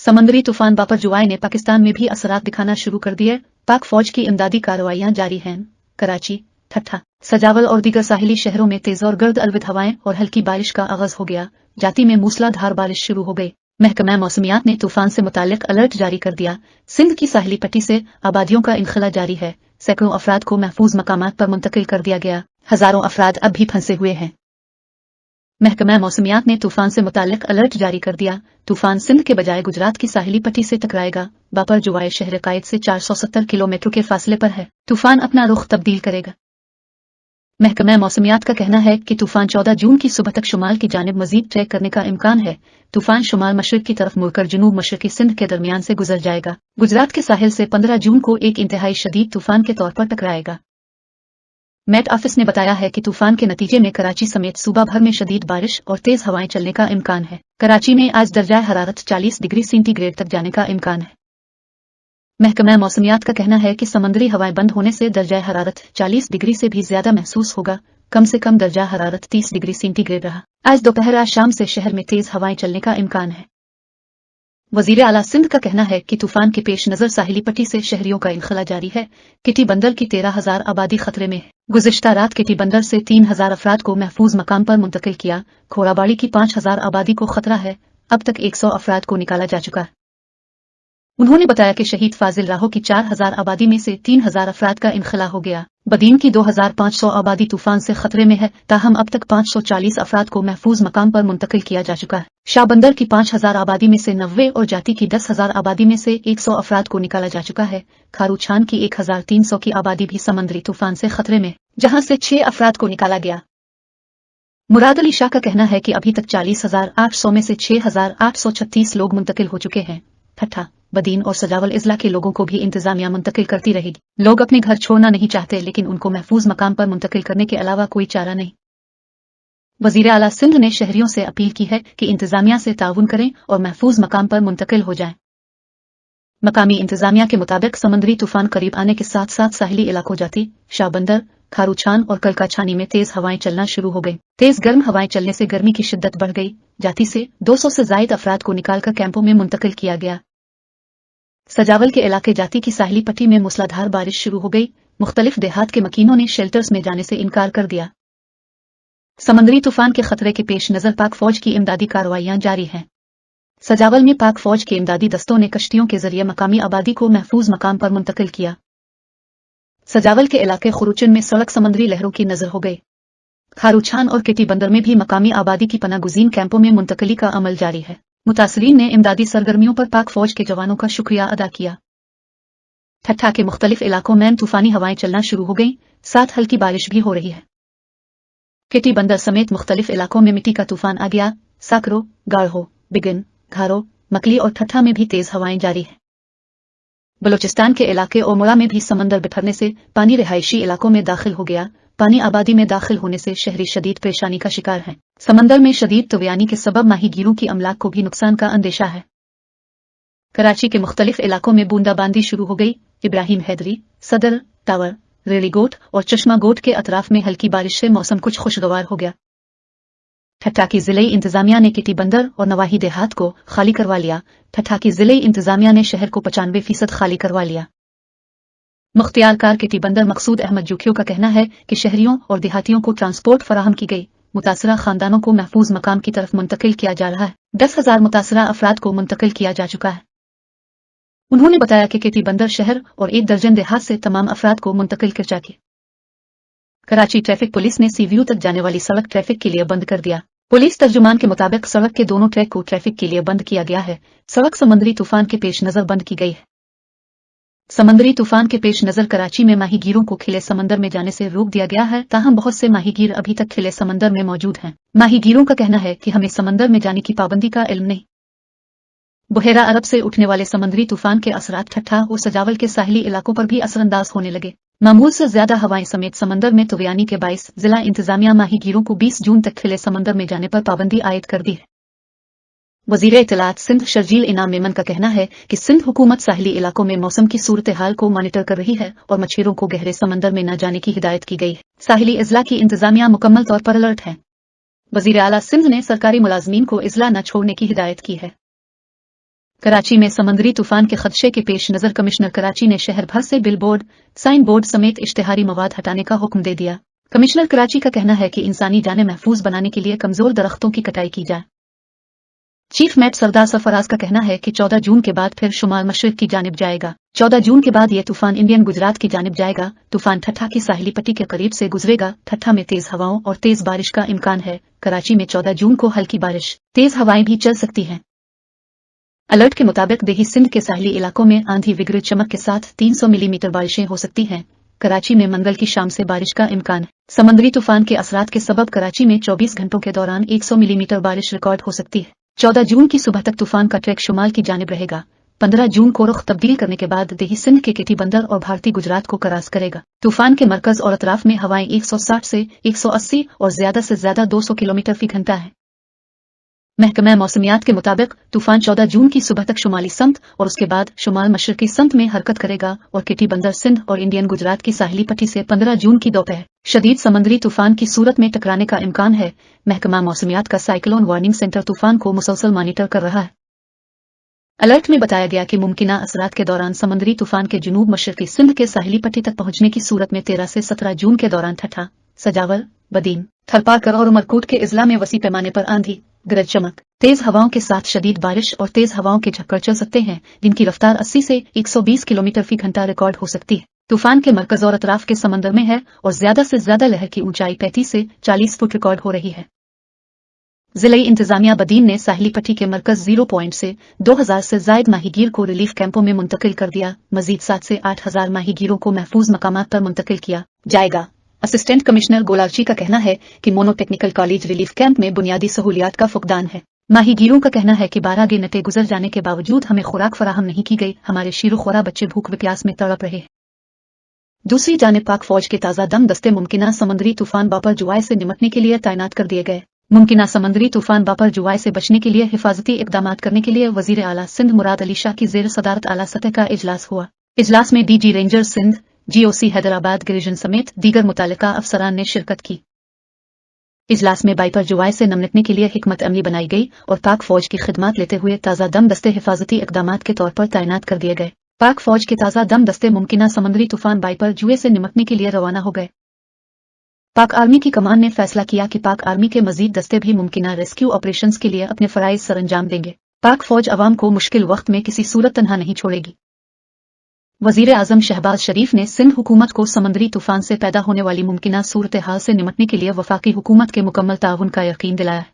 समंदरी तूफान बापर जुआई ने पाकिस्तान में भी असरात दिखाना शुरू कर दिए। पाक फौज की इमदादी कार्रवाइयां जारी हैं। कराची, ठट्ठा, सजावल और दीगर साहिली शहरों में तेज और गर्द अलविद हवाएं और हल्की बारिश का आगाज हो गया। जाती में मूसलाधार बारिश शुरू हो गई। महकमा मौसमियात ने तूफान से मुताल्लिक अलर्ट जारी कर दिया। सिंध की साहिली पट्टी से आबादियों का इनखला जारी है। सैकड़ों अफराद को महफूज मकामात पर मुंतकिल कर दिया गया। हजारों अफराद अब भी फंसे हुए हैं। महकमा मौसमियात ने तूफान से मुताल्लिक अलर्ट जारी कर दिया। तूफान सिंध के बजाय गुजरात की साहिली पट्टी से टकराएगा। बापर जुआई शहर कायद से 470 किलोमीटर के फासले पर है। तूफान अपना रुख तब्दील करेगा। महकमा मौसमियात का कहना है कि तूफान 14 जून की सुबह तक शुमाल की जानिब मजीद ट्रैक करने का इम्कान है। तूफान शुमाल मशरिक की तरफ मुड़कर जनूब मशरकी सिंध के दरमियान से गुजर जाएगा। गुजरात के साहिल से 15 जून को एक इंतहाई शदीद तूफान के तौर पर टकराएगा। मेट ऑफिस ने बताया है कि तूफान के नतीजे में कराची समेत सूबा भर में शदीद बारिश और तेज हवाएं चलने का इम्कान है। कराची में आज दर्जा हरारत 40 डिग्री सेंटीग्रेड तक जाने का इम्कान है। महकमा मौसमियात का कहना है कि समंदरी हवाएं बंद होने से दर्जा हरारत 40 डिग्री से भी ज्यादा महसूस होगा। कम से कम दर्जा हरारत 30 डिग्री सेंटीग्रेड रहा। आज दोपहर आज शाम से शहर में तेज हवाएं चलने का इम्कान है। वजीर आला सिंध का कहना है कि तूफान के पेश नजर साहिली पट्टी से शहरियों का इनखला जारी है। किटी बंदर की 13,000 आबादी खतरे में है। गुज़िश्ता रात किटी बंदर से 3,000 अफराद को महफूज मकाम पर मुंतकिल किया। खोराबाड़ी की 5,000 आबादी को खतरा है। अब तक 100 अफराद को निकाला जा चुका है। उन्होंने बताया कि शहीद फाजिल राहो की 4,000 आबादी में से 3,000 अफराद का इनखला हो गया। बदीन की 2,500 आबादी तूफान से खतरे में है। ताहम अब तक 540 अफराद को महफूज मकाम पर मुंतकिल किया जा चुका है। शाहबंदर की 5,000 आबादी में से 90 और जाती की 10,000 आबादी में से 100 अफराद को निकाला जा चुका है। खारूछान की 1,300 की आबादी भी समंदरी तूफान से खतरे में, जहां से 6 अफराद को निकाला गया। मुराद अली शाह का कहना है कि अभी तक 40,800 में से 6,836 लोग मुंतकिल हो चुके हैं। ठट्ठा, बदीन और सजावल इजला के लोगों को भी इंतजामिया मुंतकिल करती रहेगी। लोग अपने घर छोड़ना नहीं चाहते, लेकिन उनको महफूज मकाम पर मुंतकिल करने के अलावा कोई चारा नहीं। वजीर आला सिंध ने शहरियों से अपील की है कि इंतजामिया से ताउन करें और महफूज मकाम पर मुंतकिल हो जाएं। मकामी इंतजामिया के मुताबिक समंदरी तूफान करीब आने के साथ साथ साहिली इलाकों जाती, शाहबंदर, खारूछान और कलकाछानी में तेज हवाएं चलना शुरू हो गई। तेज गर्म हवाएं चलने से गर्मी की शिद्दत बढ़ गई। जाती से 200 से जायद अफराद को निकालकर कैंपों में मुंतकिल किया गया। सजावल के इलाके जाती की साहिली पट्टी में मूसलाधार बारिश शुरू हो गई। मुख्तलिफ देहात के मकीनों ने शेल्टर्स में जाने से इनकार कर दिया। समंदरी तूफान के खतरे के पेश नजर पाक फौज की इमदादी कार्रवाइयां जारी हैं। सजावल में पाक फौज के इमदादी दस्तों ने कश्तियों के जरिए मकामी आबादी को महफूज मकाम पर मुंतकिल किया। सजावल के इलाके खुरुचन में सड़क समंदरी लहरों की नजर हो गई। खारूछान और किटी बंदर में भी मकामी आबादी की पनागुजीन कैंपों में मुंतकली का अमल जारी है। मुतासरीन ने इमदादी सरगर्मियों पर पाक फौज के जवानों का शुक्रिया अदा किया। ठट्ठा के मुख्तलिफ इलाकों में तूफानी हवाएं चलना शुरू हो गई, साथ हल्की बारिश भी हो रही है। किटी बंदर समेत मुख्तलिफ इलाकों में मिट्टी का तूफान आ गया। साकरो, गाढ़ो, बिगिन, घारो, मकली और ठट्ठा में भी तेज हवाएं जारी है। बलोचिस्तान के इलाके ओमुरा में भी समंदर बिखरने से पानी रिहायशी इलाकों में दाखिल हो गया। पानी आबादी में दाखिल होने से शहरी शदीद परेशानी का शिकार हैं। समंदर में शदीद तूफ़ानी के सबब माहीगीरों की अमलाक को भी नुकसान का अंदेशा है। कराची के मुख्तलिफ इलाकों में बूंदाबांदी शुरू हो गई। इब्राहिम हैदरी, सदर, टावर, रेलीगोट और चश्मा गोट के अतराफ में हल्की बारिश से मौसम कुछ खुशगवार हो गया। ठट्ठा की जिले इंतजामिया ने किटी बंदर और नवाही देहात को खाली करवा लिया। ठट्ठा की जिले इंतजामिया ने शहर को 95% खाली करवा लिया। मुख्तियारकार किटी बंदर मकसूद अहमद जुखियो का कहना है कि शहरियों और देहातियों को ट्रांसपोर्ट फराहम की गई। मुतासरा खानदानों को महफूज मकाम की तरफ मुंतकिल किया जा रहा है। 10,000 मुतासरा अफराद को मुंतकिल किया जा चुका है। उन्होंने बताया कि किटी बंदर शहर और 1 दर्जन देहात से तमाम अफराद को मुंतकिल कर जाएगी। कराची ट्रैफिक पुलिस ने सीव्यू तक जाने वाली सड़क ट्रैफिक के लिए बंद कर दिया। पुलिस तर्जुमान के मुताबिक सड़क के दोनों ट्रैक को ट्रैफिक के लिए बंद किया गया है। सड़क समंदरी तूफान के पेश नजर बंद की गई है। समंदरी तूफान के पेश नजर कराची में माहीगीरों को खिले समंदर में जाने से रोक दिया गया है। ताहम बहुत से माहीगीर अभी तक खिले समंदर में मौजूद हैं। माहीगीरों का कहना है कि हमें समंदर में जाने की पाबंदी का इल्म नहीं। बहेरा अरब से उठने वाले समंदरी तूफान के असरात ठट्ठा और सजावल के साहिली इलाकों पर भी असरअंदाज होने लगे। मामूल से ज्यादा हवाएं समेत समंदर में तूफ़ानी के बाइस जिला इंतजामिया माहीगीरों को 20 जून तक खिले समंदर में जाने पर पाबंदी आयद कर दी है। वजीर इत्तलात सिंध शर्जील इनाम मेमन का कहना है कि सिंध हुकूमत साहिली इलाकों में मौसम की सूरत हाल को मॉनिटर कर रही है और मछलियों को गहरे समंदर में न जाने की हिदायत की गई है। साहिली इजला की इंतजामिया मुकम्मल तौर पर अलर्ट है। वजीर आला सिंध ने सरकारी मुलाजमीन को इजला न छोड़ने की हिदायत की है। कराची में समुद्री तूफान के खदशे के पेश नजर कमिश्नर कराची ने शहर भर से बिल बोर्ड, साइन बोर्ड समेत इश्तेहारी मवाद हटाने का हुक्म दे दिया। कमिश्नर कराची का कहना है कि इंसानी जानें महफूज बनाने के लिए कमजोर दरख्तों की कटाई की जाए। चीफ मैट सरदार सरफराज का कहना है कि 14 जून के बाद फिर शुमाल मशरिक की जानिब जाएगा। 14 जून के बाद ये तूफान इंडियन गुजरात की जानिब जाएगा। तूफान ठट्ठा की साहिली पट्टी के करीब से गुजरेगा। ठट्ठा में तेज हवाओं और तेज बारिश का इम्कान है। कराची में 14 जून को हल्की बारिश, तेज हवाएं भी चल सकती हैं। अलर्ट के मुताबिक देही सिंध के साहिली इलाकों में आंधी विगड़ चमक के साथ 300 मिलीमीटर बारिशें हो सकती हैं। कराची में मंगल की शाम से बारिश का इम्कान है। समुद्री तूफान के असरात के सबब कराची में 24 घंटों के दौरान 100 मिलीमीटर बारिश रिकॉर्ड हो सकती है। 14 जून की सुबह तक तूफान का ट्रैक शुमाल की जानिब रहेगा। 15 जून को रुख तब्दील करने के बाद देही सिंध के केटी बंदर और भारतीय गुजरात को क्रॉस करेगा। तूफान के मरकज और अतराफ में हवाएं 160 से 180 और ज्यादा से ज्यादा 200 किलोमीटर फी घंटा है। महकमा मौसमियात के मुताबिक तूफान 14 जून की सुबह तक शुमाली समत और उसके बाद शुमाल मशरकी समत में हरकत करेगा और केटी बंदर सिंध और इंडियन गुजरात की साहिली पट्टी से 15 जून की दोपहर शदीद समुद्री तूफान की सूरत में टकराने का इम्कान है। महकमा मौसमियात का साइक्लोन वार्निंग सेंटर तूफान को मुसलसल मॉनिटर कर रहा है। अलर्ट में बताया गया कि मुमकिना असरात के दौरान समुद्री तूफान के जुनूब मशरकी सिंध के साहिली पट्टी तक पहुंचने की सूरत में 13 से 17 जून के दौरान ठट्ठा, सजावल, बदीन, थलपाकर और उमरकोट के इजला में वसी पैमाने पर आंधी, गरज चमक, तेज हवाओं के साथ शदीद बारिश और तेज हवाओं के झक्कड़ चल सकते हैं, जिनकी रफ्तार 80 से 120 किलोमीटर फी घंटा रिकॉर्ड हो सकती है। तूफान के मरकज और अतराफ के समंदर में है और ज्यादा से ज्यादा लहर की ऊंचाई 35 से 40 फुट रिकॉर्ड हो रही है। जिला इंतजामिया बदीन ने साहिली पट्टी के मरकज 0 पॉइंट से 2000 से जायद माहीगीर को रिलीफ कैंपों में मुंतकिल कर दिया। मजीद 7 से 8000 माहीगीरों को महफूज मकामात पर मुंतकिल किया जाएगा। असिस्टेंट कमिश्नर गोलार्ची का कहना है कि mono technical college relief camp में बुनियादी सहूलियात का फुकदान है। माहीगीरों का कहना है कि 12 घंटे गुजर जाने के बावजूद हमें खुराक फराहम नहीं की गई। हमारे शीरो खुरा बच्चे भूख व प्यास में तड़प रहे। दूसरी जानिब पाक फौज के ताज़ा दम दस्ते मुमकिना समुद्री तूफान बापर जुआई से निपटने के लिए तैनात कर दिए गए। मुमकिना समुद्री तूफान बापर जुआई से बचने के लिए हिफाजती इकदामात करने के लिए वजीर आला सिंध मुराद अली शाह की जेर सदारत आला सतह का इजलास हुआ। इजलास में DG ranger Sindh, GOC Hyderabad गिरिजन समेत दीगर मुतालिका अफसरान ने शिरकत की। इजलास में बाइपर जुआई से निपटने के लिए हिकमत अमली बनाई गई और पाक फौज की खिदमत लेते हुए ताज़ा दम दस्ते हिफाजती इकदामात के तौर पर तैनात कर दिए गए। पाक फौज के ताज़ा दम दस्ते मुमकिना समुद्री तूफान बाइपर जुए से निपटने के लिए रवाना हो गए। पाक आर्मी की कमान ने फैसला किया कि पाक आर्मी के मजीद दस्ते भी मुमकिना रेस्क्यू ऑपरेशंस के लिए अपने फराइज सरअंजाम देंगे। पाक फौज अवाम को मुश्किल वक्त में किसी सूरत तन्हा नहीं छोड़ेगी। वजीर आजम शहबाज शरीफ ने सिंध हुकूमत को समुद्री तूफान से पैदा होने वाली मुमकिना सूरत हाल से निपटने के लिए वफाकी हुकूमत के मुकम्मल ताउन का यकीन दिलाया।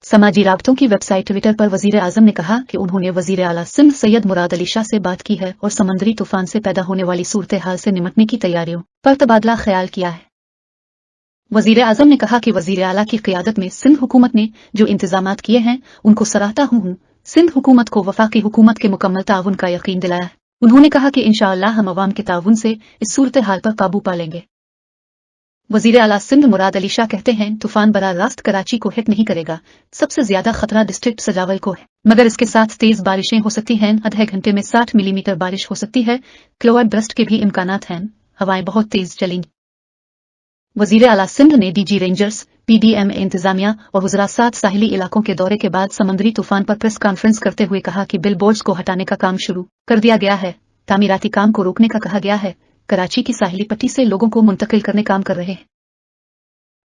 समाजी राब्तों की वेबसाइट ट्विटर पर वजीर आजम ने कहा कि उन्होंने वजीर आला सिंध सैयद मुराद अली शाह से बात की है और समुद्री तूफान से पैदा होने वाली सूरत हाल से निपटने की तैयारियों पर तबादला ख्याल किया है। वजीर आजम ने कहा कि वजीर आला की क़ियादत में सिंध हुकूमत ने जो इंतजामात किए हैं उनको सराहता हूँ। सिंध हुकूमत को वफाकी हुकूमत के मुकम्मल ताउन का यकीन दिलाया है। उन्होंने कहा कि इंशाअल्लाह हम अवाम के ताउन से इस सूरत हाल पर काबू पा लेंगे। वजीर आला सिंध मुराद अली शाह कहते हैं तूफान बराह रास्त कराची को हिट नहीं करेगा। सबसे ज्यादा खतरा डिस्ट्रिक्ट सजावल को है, मगर इसके साथ तेज बारिशें हो सकती हैं। आधे घंटे में 60 मिलीमीटर बारिश हो सकती है। क्लाउड बर्स्ट के भी इम्कानात हैं। हवाएं बहुत तेज चलेंगी। वजीर आला सिंध ने DG रेंजर्स, PDM इंतजामिया और वज़रा साथ साहिली इलाकों के दौरे के बाद समुद्री तूफान पर प्रेस कॉन्फ्रेंस करते हुए कहा कि बिल बोर्ड्स को हटाने का काम शुरू कर दिया गया है। तामीराती काम को रोकने का कहा गया है। कराची की साहिली पट्टी से लोगों को मुंतकिल करने काम कर रहे हैं।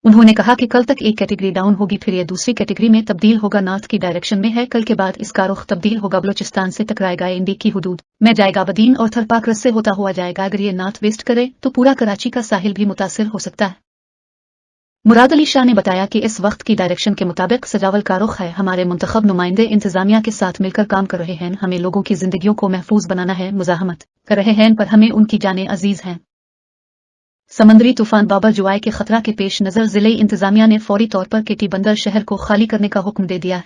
उन्होंने कहा कि कल तक एक कैटेगरी डाउन होगी, फिर यह दूसरी कैटेगरी में तब्दील होगा। नॉर्थ की डायरेक्शन में है। कल के बाद इसका रुख तब्दील होगा। बलोचिस्तान से टकराएगा, इंडी की हुदूद में जाएगा, बदीन और थलपाकर से होता हुआ जाएगा। अगर ये नॉर्थ वेस्ट करे तो पूरा कराची का साहिल भी मुतासिर हो सकता है। मुराद अली शाह ने बताया कि इस वक्त की डायरेक्शन के मुताबिक सजावल का रुख है। हमारे मुंतखब नुमाइंदे इंतजामिया के साथ मिलकर काम कर रहे हैं। हमें लोगों की जिंदगियों को महफूज बनाना है। मुजाहमत कर रहे हैं पर हमें उनकी जानें अजीज हैं। समुद्री तूफान बाबर जुआई के खतरा के पेश नजर जिले इंतजामिया ने फौरी तौर पर केटी बंदर शहर को खाली करने का हुक्म दे दिया है।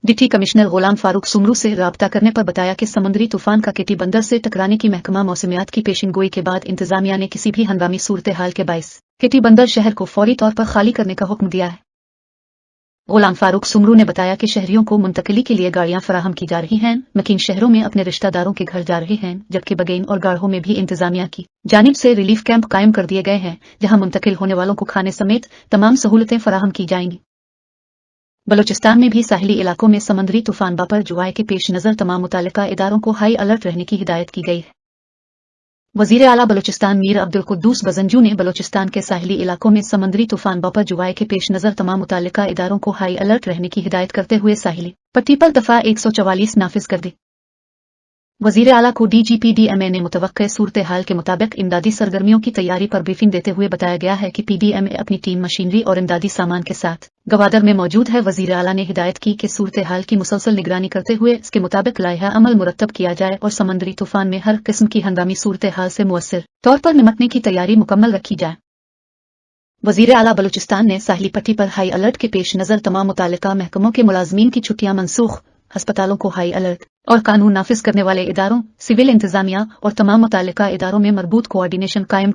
डिप्टी कमिश्नर गुलाम फारूक सुमरू से राब्ता करने पर बताया कि समुद्री तूफान का केटी बंदर से टकराने की महकमा मौसमियात की पेशिनगोई के बाद इंतजामिया ने किसी भी हंगामी सूरत हाल के बाइस केटी बंदर शहर को फौरी तौर पर खाली करने का हुक्म दिया है। गुलाम फारूक सुमरू ने बताया कि शहरियों को मुंतकिली के लिए गाड़ियां फराहम की जा रही हैं। मकीन शहरों में अपने रिश्तेदारों के घर जा रहे हैं, जबकि बगेन और गाढ़ों में भी इंतजामिया की जानिब से रिलीफ कैंप कायम कर दिए गए हैं, जहां मुंतकिल होने वालों को खाने समेत तमाम सहूलतें फराहम की जाएंगी। बलूचिस्तान में भी साहिली इलाकों में समंदरी तूफान बापर जुआए के पेश नज़र तमाम मुतालिका इदारों को हाई अलर्ट रहने की हिदायत की गई है। वज़ीर आला बलूचिस्तान मीर अब्दुल कुद्दूस बजंजू ने बलूचिस्तान के साहिली इलाकों में समंदरी तूफान बापर जुआए के पेश नज़र तमाम मुतालिका इदारों को हाई अलर्ट रहने की हिदायत करते हुए साहिली पट्टी पर दफ़ा 144 नाफिज कर दी। वज़ीर आला को DGPDMA ने मुतवक्के सूरत हाल के मुताबिक इमदादी सरगर्मियों की तैयारी पर ब्रीफिंग देते हुए बताया गया है कि PDMA अपनी टीम मशीनरी और इमदादी सामान के साथ गवादर में मौजूद है। वज़ीर आला ने हिदायत की कि सूरत हाल की मुसलसल निगरानी करते हुए इसके मुताबिक लाइहा अमल मुरतब किया जाए और समंदरी तूफान में हर किस्म की हंगामी सूरत हाल से मुअस्सिर तौर पर निपटने की तैयारी मुकम्मल रखी जाए। वज़ीर आला बलूचिस्तान ने साहिली पट्टी पर हाई अलर्ट के पेश नज़र तमाम मुतालिका महकमों के मुलाजमीन की छुट्टियां मनसूख, अस्पतालों को हाई अलर्ट और कानून नाफिज करने वाले इदारों, सिविल इंतजामिया और तमाम मुतालिका इदारों में मरबूत कोऑर्डिनेशन कायम